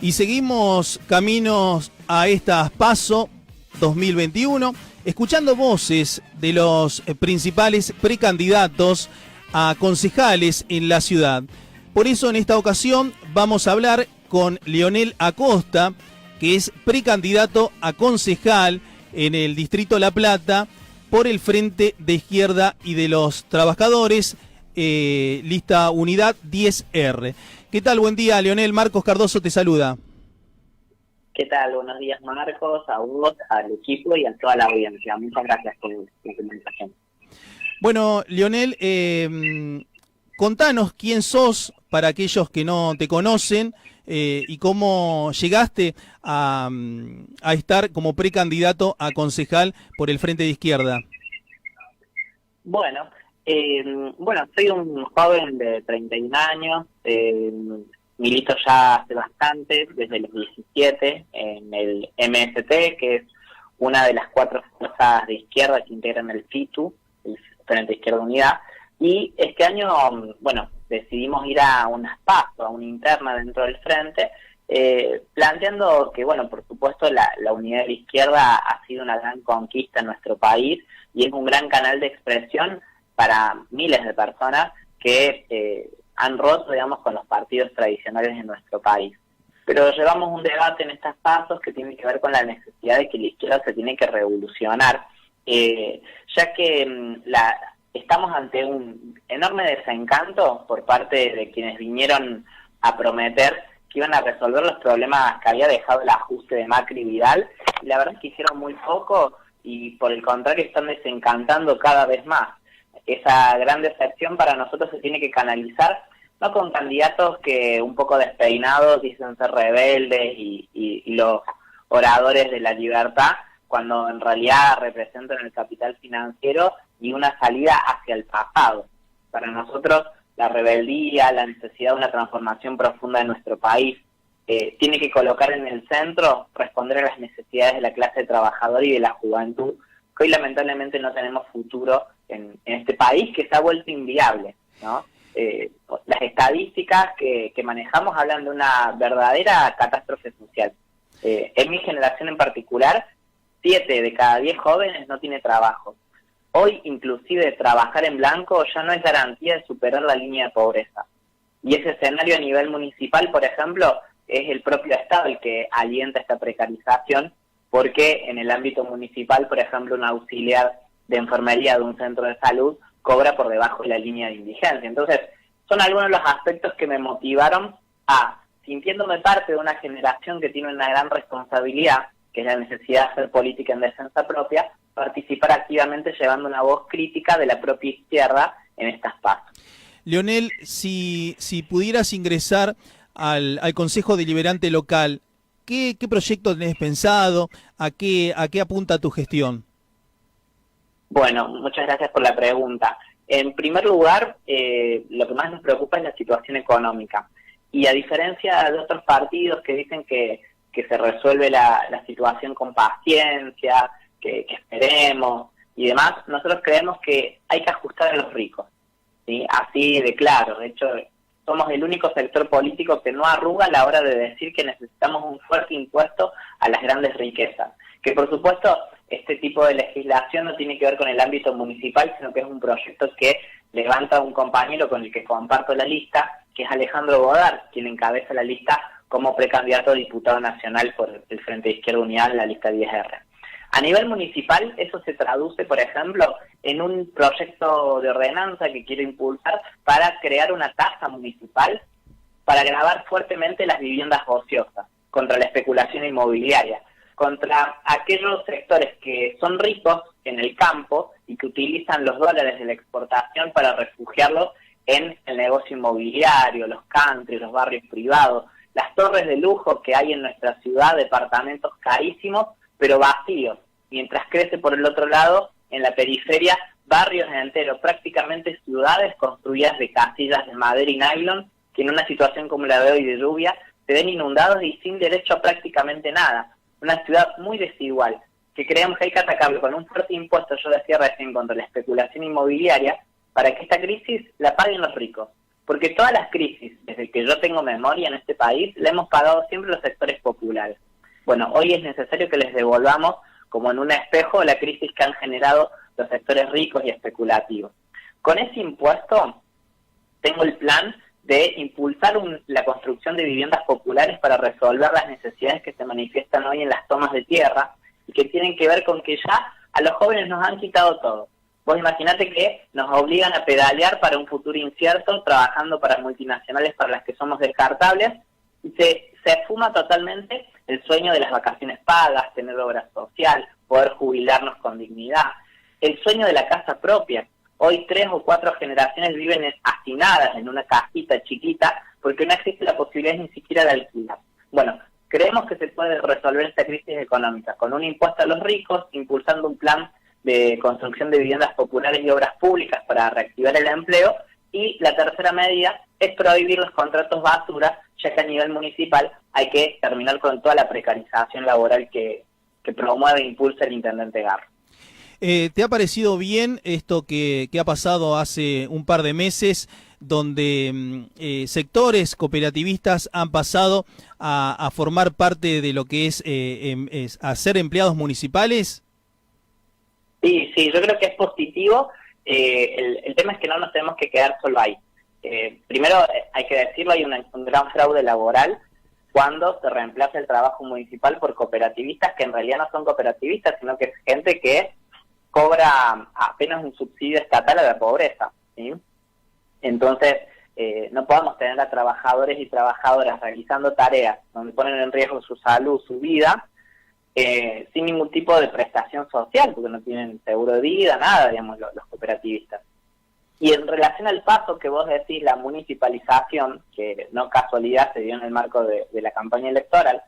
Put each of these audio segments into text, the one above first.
Y seguimos caminos a estas PASO 2021, escuchando voces de los principales precandidatos a concejales en la ciudad. Por eso en esta ocasión vamos a hablar con Leonel Acosta, que es precandidato a concejal en el distrito La Plata por el Frente de Izquierda y de los Trabajadores, lista Unidad 10R. ¿Qué tal? Buen día, Leonel. Marcos Cardoso te saluda. ¿Qué tal? Buenos días, Marcos, a vos, al equipo y a toda la audiencia. Muchas gracias por la comunicación. Bueno, Leonel, contanos quién sos para aquellos que no te conocen y cómo llegaste a estar como precandidato a concejal por el Frente de Izquierda. Bueno, soy un joven de 31 años, milito ya hace bastante, desde los 17, en el MST, que es una de las 4 fuerzas de izquierda que integran el FITU, el Frente de Izquierda Unidad, y este año, decidimos ir a unas PASO, a una interna dentro del Frente, planteando que, por supuesto, la unidad de la izquierda ha sido una gran conquista en nuestro país y es un gran canal de expresión para miles de personas que han roto, con los partidos tradicionales de nuestro país. Pero llevamos un debate en estas pasos que tiene que ver con la necesidad de que la izquierda se tiene que revolucionar, ya que estamos ante un enorme desencanto por parte de quienes vinieron a prometer que iban a resolver los problemas que había dejado el ajuste de Macri y Vidal, y la verdad es que hicieron muy poco y por el contrario están desencantando cada vez más. Esa gran decepción para nosotros se tiene que canalizar no con candidatos que un poco despeinados dicen ser rebeldes y los oradores de la libertad, cuando en realidad representan el capital financiero y una salida hacia el pasado. Para nosotros la rebeldía, la necesidad de una transformación profunda de nuestro país, tiene que colocar en el centro, responder a las necesidades de la clase trabajadora y de la juventud, que hoy lamentablemente no tenemos futuro en este país que se ha vuelto inviable, ¿no? Las estadísticas que manejamos hablan de una verdadera catástrofe social. En mi generación en particular, 7 de cada 10 jóvenes no tiene trabajo. Hoy, inclusive, trabajar en blanco ya no es garantía de superar la línea de pobreza. Y ese escenario a nivel municipal, por ejemplo, es el propio Estado el que alienta esta precarización, porque en el ámbito municipal, por ejemplo, un auxiliar de enfermería de un centro de salud cobra por debajo de la línea de indigencia. Entonces, son algunos de los aspectos que me motivaron a, sintiéndome parte de una generación que tiene una gran responsabilidad, que es la necesidad de hacer política en defensa propia, participar activamente llevando una voz crítica de la propia izquierda en estas PASO. Leonel, si pudieras ingresar al Consejo Deliberante Local, ¿qué proyecto tenés pensado? ¿A qué apunta tu gestión? Bueno, muchas gracias por la pregunta. En primer lugar, lo que más nos preocupa es la situación económica. Y a diferencia de otros partidos que dicen que se resuelve la situación con paciencia, que esperemos y demás, nosotros creemos que hay que ajustar a los ricos, ¿sí? Así de claro. De hecho, somos el único sector político que no arruga a la hora de decir que necesitamos un fuerte impuesto a las grandes riquezas. Que por supuesto, este tipo de legislación no tiene que ver con el ámbito municipal, sino que es un proyecto que levanta un compañero con el que comparto la lista, que es Alejandro Godard, quien encabeza la lista como precandidato a diputado nacional por el Frente de Izquierda Unidad en la lista 10R. A nivel municipal, eso se traduce, por ejemplo, en un proyecto de ordenanza que quiero impulsar para crear una tasa municipal para gravar fuertemente las viviendas ociosas contra la especulación inmobiliaria, contra aquellos sectores que son ricos en el campo y que utilizan los dólares de la exportación para refugiarlos en el negocio inmobiliario, los country, los barrios privados, las torres de lujo que hay en nuestra ciudad, departamentos carísimos, pero vacíos, mientras crece por el otro lado, en la periferia, barrios enteros, prácticamente ciudades construidas de casillas de madera y nylon, que en una situación como la de hoy de lluvia, se ven inundados y sin derecho a prácticamente nada. Una ciudad muy desigual, que creemos que hay que atacarlo con un fuerte impuesto, yo decía recién, contra la especulación inmobiliaria, para que esta crisis la paguen los ricos. porque todas las crisis, desde que yo tengo memoria en este país, la hemos pagado siempre los sectores populares. Bueno, hoy es necesario que les devolvamos, como en un espejo, la crisis que han generado los sectores ricos y especulativos. Con ese impuesto, tengo el plan de impulsar la construcción de viviendas populares para resolver las necesidades que se manifiestan hoy en las tomas de tierra y que tienen que ver con que ya a los jóvenes nos han quitado todo. Vos imaginate que nos obligan a pedalear para un futuro incierto, trabajando para multinacionales para las que somos descartables, y se esfuma totalmente el sueño de las vacaciones pagas, tener obra social, poder jubilarnos con dignidad, el sueño de la casa propia. Hoy 3 o 4 generaciones viven hacinadas en una casita chiquita porque no existe la posibilidad ni siquiera de alquilar. Bueno, creemos que se puede resolver esta crisis económica con un impuesto a los ricos, impulsando un plan de construcción de viviendas populares y obras públicas para reactivar el empleo, y la tercera medida es prohibir los contratos basura, ya que a nivel municipal hay que terminar con toda la precarización laboral que promueve e impulsa el intendente Garro. ¿Te ha parecido bien esto que ha pasado hace un par de meses, donde sectores cooperativistas han pasado a formar parte de lo que es a ser empleados municipales? Sí, yo creo que es positivo. El tema es que no nos tenemos que quedar solo ahí. Primero, hay que decirlo, hay un gran fraude laboral cuando se reemplaza el trabajo municipal por cooperativistas que en realidad no son cooperativistas, sino que es gente que cobra apenas un subsidio estatal a la pobreza, ¿sí? Entonces, no podemos tener a trabajadores y trabajadoras realizando tareas donde ponen en riesgo su salud, su vida, sin ningún tipo de prestación social, porque no tienen seguro de vida, nada, digamos, los cooperativistas. Y en relación al paso que vos decís, la municipalización, que no casualidad se dio en el marco de la campaña electoral,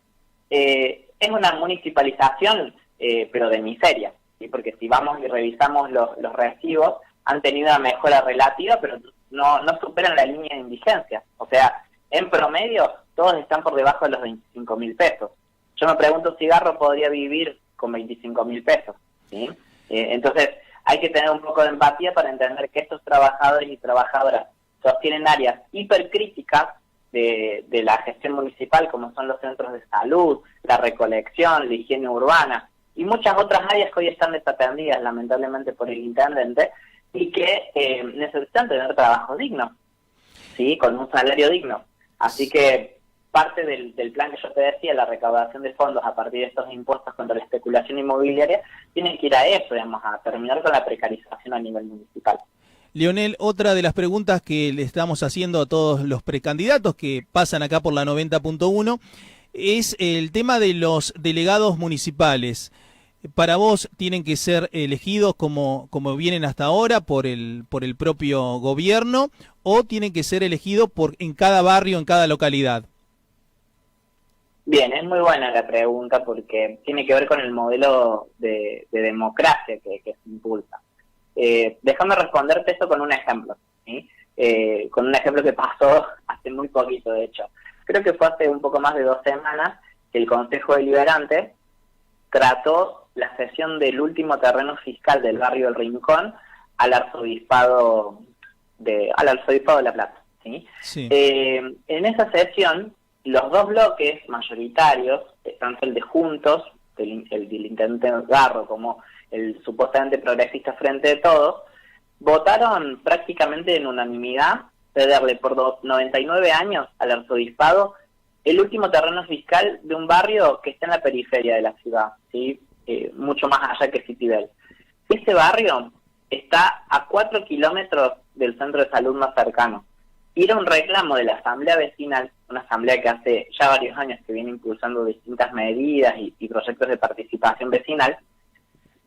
es una municipalización, pero de miseria, ¿sí? Porque si vamos y revisamos los recibos, han tenido una mejora relativa, pero no superan la línea de indigencia. O sea, en promedio, todos están por debajo de los 25.000 pesos. Yo me pregunto si Garro podría vivir con 25.000 pesos, ¿sí? Entonces, hay que tener un poco de empatía para entender que estos trabajadores y trabajadoras sostienen áreas hipercríticas de la gestión municipal, como son los centros de salud, la recolección, la higiene urbana, y muchas otras áreas que hoy están desatendidas, lamentablemente, por el intendente, y que necesitan tener trabajo digno, ¿sí? Con un salario digno. Así que parte del plan que yo te decía, la recaudación de fondos a partir de estos impuestos contra la especulación inmobiliaria, tienen que ir a eso, digamos, a terminar con la precarización a nivel municipal. Leonel, otra de las preguntas que le estamos haciendo a todos los precandidatos que pasan acá por la 90.1 es el tema de los delegados municipales. ¿Para vos tienen que ser elegidos como vienen hasta ahora por el propio gobierno, o tienen que ser elegidos en cada barrio, en cada localidad? Bien, es muy buena la pregunta porque tiene que ver con el modelo de democracia que se impulsa. Déjame responderte esto con un ejemplo, ¿sí? Con un ejemplo que pasó hace muy poquito, de hecho. Creo que fue hace un poco más de 2 semanas que el Consejo Deliberante trató la cesión del último terreno fiscal del barrio del Rincón al Arzobispado de La Plata, ¿sí? Sí. En esa sesión, los 2 bloques mayoritarios, tanto el de Juntos, el del intendente Garro, como el supuestamente progresista Frente de Todos, votaron prácticamente en unanimidad cederle por 99 años al arzobispado el último terreno fiscal de un barrio que está en la periferia de la ciudad, ¿sí? Mucho más allá que Citibel. Ese barrio está a 4 kilómetros del centro de salud más cercano. Y era un reclamo de la asamblea vecinal, una asamblea que hace ya varios años que viene impulsando distintas medidas y proyectos de participación vecinal,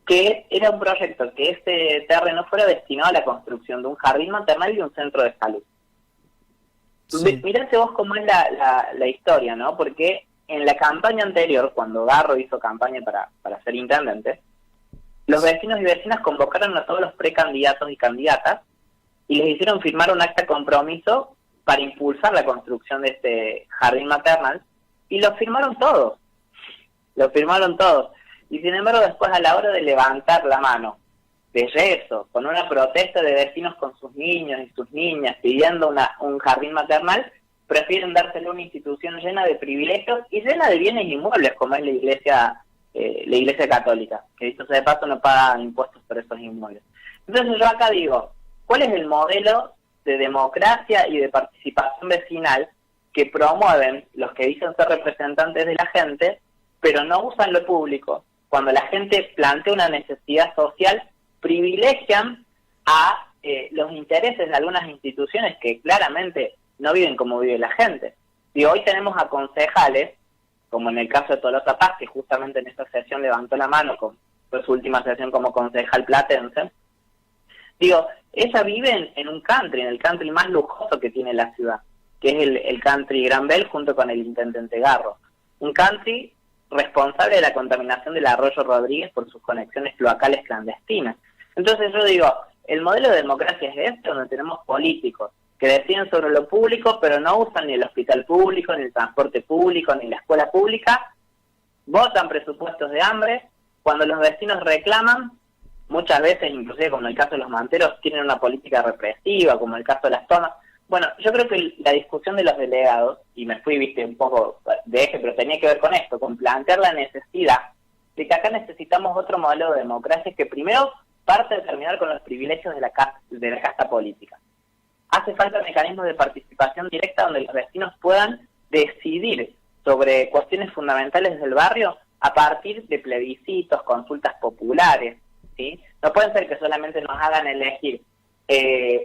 que era un proyecto que ese terreno fuera destinado a la construcción de un jardín maternal y un centro de salud. Sí. Mirate vos cómo es la historia, ¿no? Porque en la campaña anterior, cuando Garro hizo campaña para ser intendente, los vecinos y vecinas convocaron a todos los precandidatos y candidatas y les hicieron firmar un acta de compromiso para impulsar la construcción de este jardín maternal, y lo firmaron todos. Y sin embargo, después, a la hora de levantar la mano de yeso, con una protesta de vecinos con sus niños y sus niñas pidiendo un jardín maternal, prefieren dárselo a una institución llena de privilegios y llena de bienes inmuebles, como es la Iglesia Católica, que dicho sea de paso no paga impuestos por esos inmuebles. Entonces yo acá digo, ¿cuál es el modelo de democracia y de participación vecinal que promueven los que dicen ser representantes de la gente, pero no usan lo público? Cuando la gente plantea una necesidad social, privilegian a los intereses de algunas instituciones que claramente no viven como vive la gente. Y hoy tenemos a concejales, como en el caso de Tolosa Paz, que justamente en esta sesión levantó la mano, fue su última sesión como concejal platense. Digo, ella vive en un country, en el country más lujoso que tiene la ciudad, que es el country Gran Bel junto con el intendente Garro. Un country responsable de la contaminación del arroyo Rodríguez por sus conexiones cloacales clandestinas. Entonces yo digo, el modelo de democracia es este, donde tenemos políticos que deciden sobre lo público, pero no usan ni el hospital público, ni el transporte público, ni la escuela pública, votan presupuestos de hambre, cuando los vecinos reclaman, muchas veces, inclusive como en el caso de los manteros, tienen una política represiva, como en el caso de las tomas. Bueno, yo creo que la discusión de los delegados, y me fui, viste, un poco de eje, pero tenía que ver con esto, con plantear la necesidad de que acá necesitamos otro modelo de democracia que primero parte de terminar con los privilegios de la casta política. Hace falta mecanismos de participación directa donde los vecinos puedan decidir sobre cuestiones fundamentales del barrio a partir de plebiscitos, consultas populares, ¿sí? No pueden ser que solamente nos hagan elegir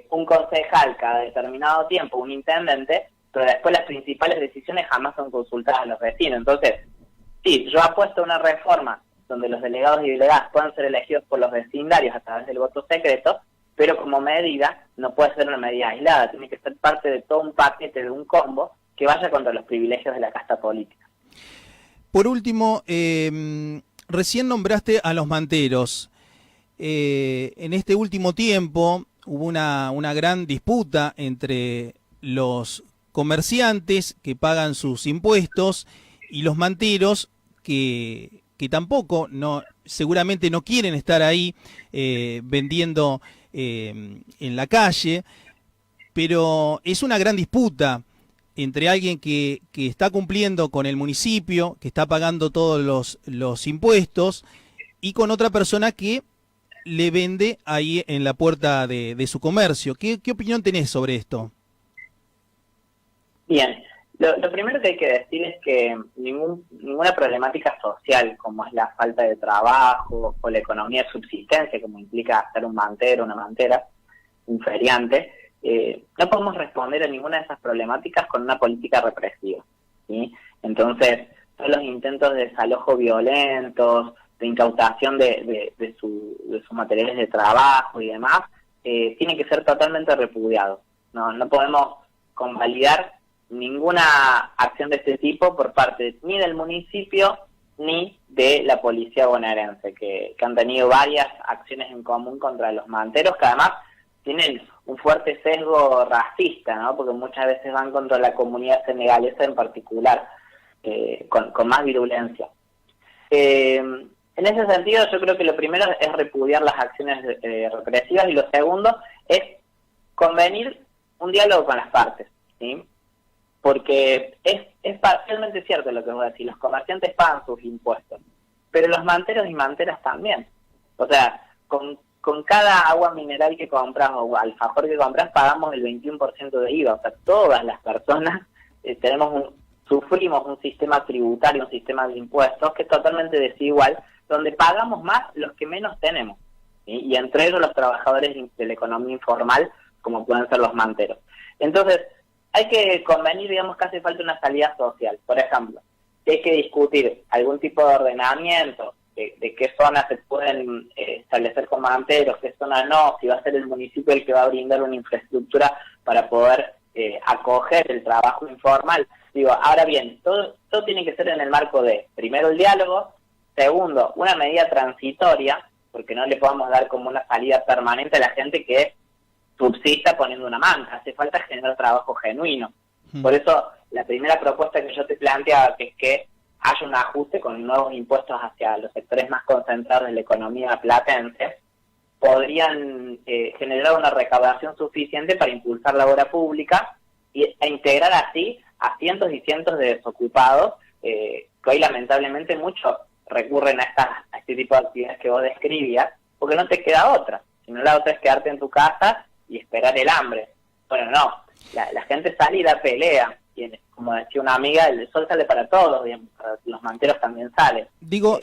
un concejal cada determinado tiempo, un intendente, pero después las principales decisiones jamás son consultadas a los vecinos. Entonces, sí, yo apuesto a una reforma donde los delegados y delegadas puedan ser elegidos por los vecindarios a través del voto secreto, pero como medida no puede ser una medida aislada, tiene que ser parte de todo un paquete, de un combo que vaya contra los privilegios de la casta política. Por último, recién nombraste a los manteros. En este último tiempo hubo una gran disputa entre los comerciantes que pagan sus impuestos y los manteros que tampoco, seguramente no quieren estar ahí vendiendo en la calle, pero es una gran disputa entre alguien que está cumpliendo con el municipio, que está pagando todos los impuestos, y con otra persona que le vende ahí en la puerta de su comercio. ¿Qué opinión tenés sobre esto? Bien, lo primero que hay que decir es que ninguna problemática social, como es la falta de trabajo o la economía de subsistencia, como implica ser un mantero, una mantera, un feriante, no podemos responder a ninguna de esas problemáticas con una política represiva, ¿sí? Entonces, todos los intentos de desalojo violentos, de incautación de sus materiales de trabajo y demás, tienen que ser totalmente repudiados. No podemos convalidar ninguna acción de este tipo por parte ni del municipio ni de la policía bonaerense, que han tenido varias acciones en común contra los manteros, que además tienen un fuerte sesgo racista, ¿no? Porque muchas veces van contra la comunidad senegalesa en particular, con más virulencia. En ese sentido, yo creo que lo primero es repudiar las acciones represivas, y lo segundo es convenir un diálogo con las partes, ¿sí? Porque es parcialmente cierto lo que voy a decir, los comerciantes pagan sus impuestos, pero los manteros y manteras también. O sea, con cada agua mineral que compras o alfajor que compras pagamos el 21% de IVA. O sea, todas las personas sufrimos un sistema tributario, un sistema de impuestos que es totalmente desigual, donde pagamos más los que menos tenemos, ¿sí? Y entre ellos los trabajadores de la economía informal, como pueden ser los manteros. Entonces, hay que convenir, digamos, que hace falta una salida social. Por ejemplo, si hay que discutir algún tipo de ordenamiento, de qué zonas se pueden establecer como manteros, qué zonas no, si va a ser el municipio el que va a brindar una infraestructura para poder acoger el trabajo informal. Digo, ahora bien, todo tiene que ser en el marco de, primero, el diálogo, segundo, una medida transitoria, porque no le podemos dar como una salida permanente a la gente que subsista poniendo una manta. Hace falta generar trabajo genuino. Por eso, la primera propuesta que yo te planteaba, que es que haya un ajuste con nuevos impuestos hacia los sectores más concentrados de la economía platense, podrían generar una recaudación suficiente para impulsar la obra pública e integrar así a cientos y cientos de desocupados, que hoy lamentablemente muchos recurren a este tipo de actividades que vos describías, porque no te queda otra, sino la otra es quedarte en tu casa y esperar el hambre. Bueno, no, la gente sale y da pelea, y como decía una amiga, el sol sale para todos, digamos, para los manteros también sale. Digo,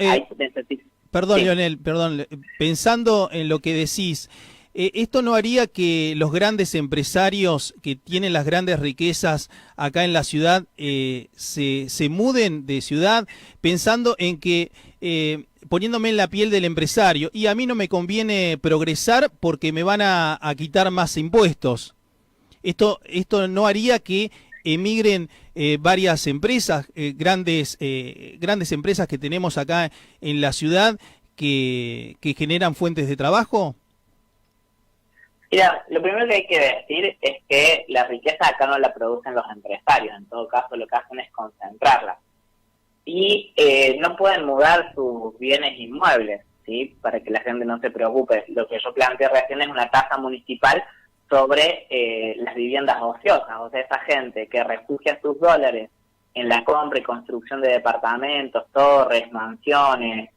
perdón, sí. Leonel, perdón, pensando en lo que decís, ¿esto no haría que los grandes empresarios que tienen las grandes riquezas acá en la ciudad se muden de ciudad, pensando en que, poniéndome en la piel del empresario, y a mí no me conviene progresar porque me van a quitar más impuestos? ¿Esto no haría que emigren varias empresas, grandes empresas que tenemos acá en la ciudad que generan fuentes de trabajo? Mira, lo primero que hay que decir es que la riqueza acá no la producen los empresarios, en todo caso lo que hacen es concentrarla. Y no pueden mudar sus bienes inmuebles, ¿sí? Para que la gente no se preocupe. Lo que yo planteé recién es una tasa municipal sobre las viviendas ociosas, o sea, esa gente que refugia sus dólares en la compra y construcción de departamentos, torres, mansiones,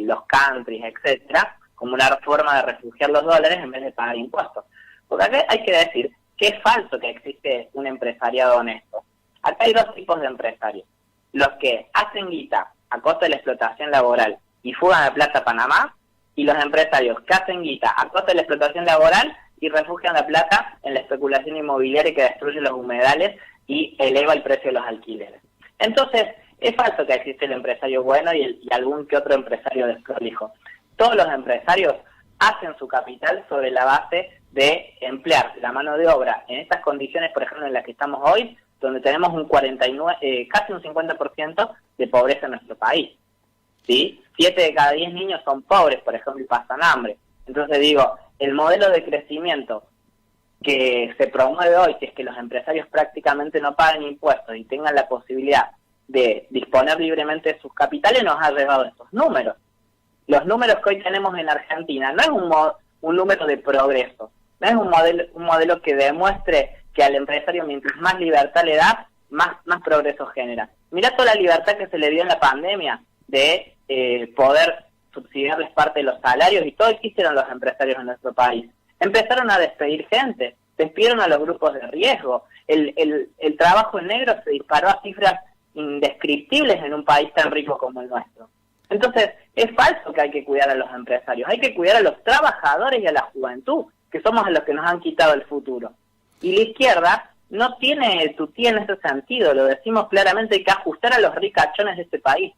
los countries, etcétera, como una forma de refugiar los dólares en vez de pagar impuestos. Porque acá hay que decir que es falso que existe un empresariado honesto. Acá hay dos tipos de empresarios: los que hacen guita a costa de la explotación laboral y fugan la plata a Panamá, y los empresarios que hacen guita a costa de la explotación laboral y refugian la plata en la especulación inmobiliaria que destruye los humedales y eleva el precio de los alquileres. Entonces, es falso que existe el empresario bueno y algún que otro empresario desprolijo. Todos los empresarios hacen su capital sobre la base de emplear la mano de obra en estas condiciones, por ejemplo, en las que estamos hoy, donde tenemos un 49, casi un 50% de pobreza en nuestro país, ¿sí? 7 de cada 10 niños son pobres, por ejemplo, y pasan hambre. Entonces digo, el modelo de crecimiento que se promueve hoy, que es que los empresarios prácticamente no paguen impuestos y tengan la posibilidad de disponer libremente de sus capitales, nos ha llevado a estos números. Los números que hoy tenemos en Argentina no es un número de progreso, no es un modelo que demuestre que al empresario mientras más libertad le da, más progreso genera. Mirá toda la libertad que se le dio en la pandemia de poder subsidiarles parte de los salarios, y todo lo que hicieron los empresarios en nuestro país. Empezaron a despedir gente, despidieron a los grupos de riesgo, el trabajo en negro se disparó a cifras indescriptibles en un país tan rico como el nuestro. Entonces, es falso que hay que cuidar a los empresarios, hay que cuidar a los trabajadores y a la juventud, que somos a los que nos han quitado el futuro. Y la izquierda no tiene tutía en ese sentido, lo decimos claramente, hay que ajustar a los ricachones de este país.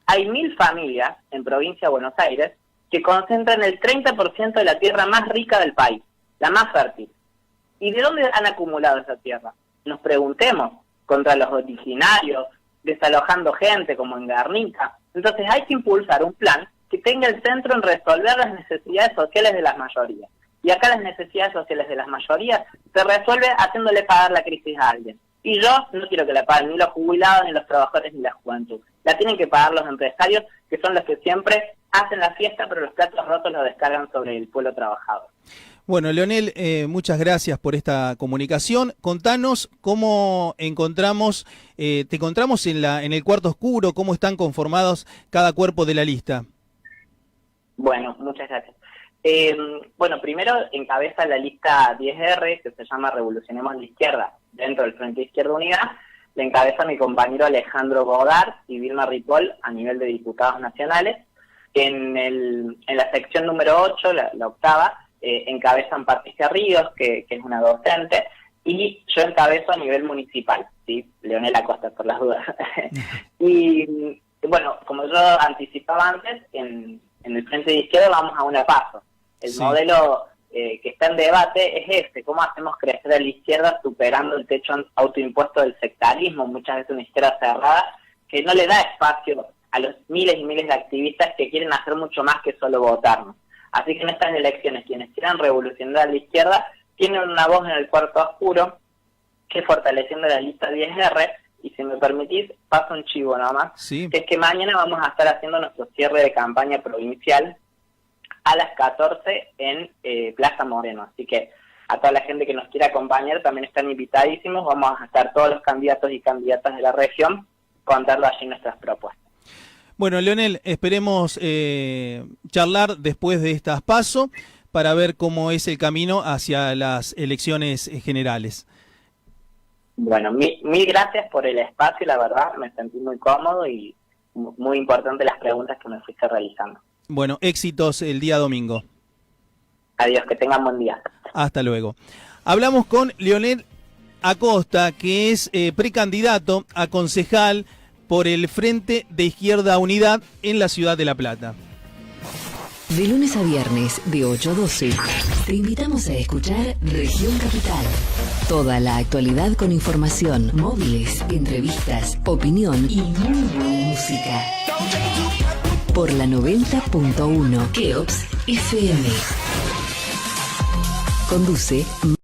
Hay 1000 familias en provincia de Buenos Aires que concentran el 30% de la tierra más rica del país, la más fértil. ¿Y de dónde han acumulado esa tierra? Nos preguntemos, contra los originarios, desalojando gente como en Guernica. Entonces hay que impulsar un plan que tenga el centro en resolver las necesidades sociales de las mayorías. Y acá las necesidades sociales de las mayorías se resuelve haciéndole pagar la crisis a alguien. Y yo no quiero que la paguen ni los jubilados, ni los trabajadores, ni la juventud. La tienen que pagar los empresarios, que son los que siempre hacen la fiesta, pero los platos rotos los descargan sobre el pueblo trabajador. Bueno, Leonel, muchas gracias por esta comunicación. Contanos cómo te encontramos en el cuarto oscuro, cómo están conformados cada cuerpo de la lista. Bueno, muchas gracias. Bueno, primero encabeza la lista 10R, que se llama Revolucionemos la Izquierda, dentro del Frente Izquierda Unida. Le encabeza mi compañero Alejandro Godard y Vilma Ripoll a nivel de diputados nacionales. En la sección número 8, la octava, encabezan Patricia Ríos, que es una docente, y yo encabezo a nivel municipal, ¿sí? Leonel Acosta, por las dudas. Y bueno, como yo anticipaba antes, en el Frente de Izquierda vamos a una paso. El modelo que está en debate es cómo hacemos crecer a la izquierda superando el techo autoimpuesto del sectarismo, muchas veces una izquierda cerrada, que no le da espacio a los miles y miles de activistas que quieren hacer mucho más que solo votarnos. Así que en estas elecciones, quienes quieran revolucionar a la izquierda, tienen una voz en el cuarto oscuro, que es fortaleciendo la lista 10R, y si me permitís, paso un chivo nada más, que es que mañana vamos a estar haciendo nuestro cierre de campaña provincial a las 14 en Plaza Moreno. Así que a toda la gente que nos quiera acompañar también están invitadísimos. Vamos a estar todos los candidatos y candidatas de la región contando allí nuestras propuestas. Bueno, Leonel, esperemos charlar después de estas PASO para ver cómo es el camino hacia las elecciones generales. Bueno, mil gracias por el espacio, la verdad, me sentí muy cómodo y muy importante las preguntas que me fuiste realizando. Bueno, éxitos el día domingo. Adiós, que tengan buen día. Hasta luego. Hablamos con Leonel Acosta, que es precandidato a concejal por el Frente de Izquierda Unidad en la ciudad de La Plata. De lunes a viernes, de 8 a 12, te invitamos a escuchar Región Capital. Toda la actualidad con información, móviles, entrevistas, opinión y muy buena música. Por la 90.1 Keops FM. Conduce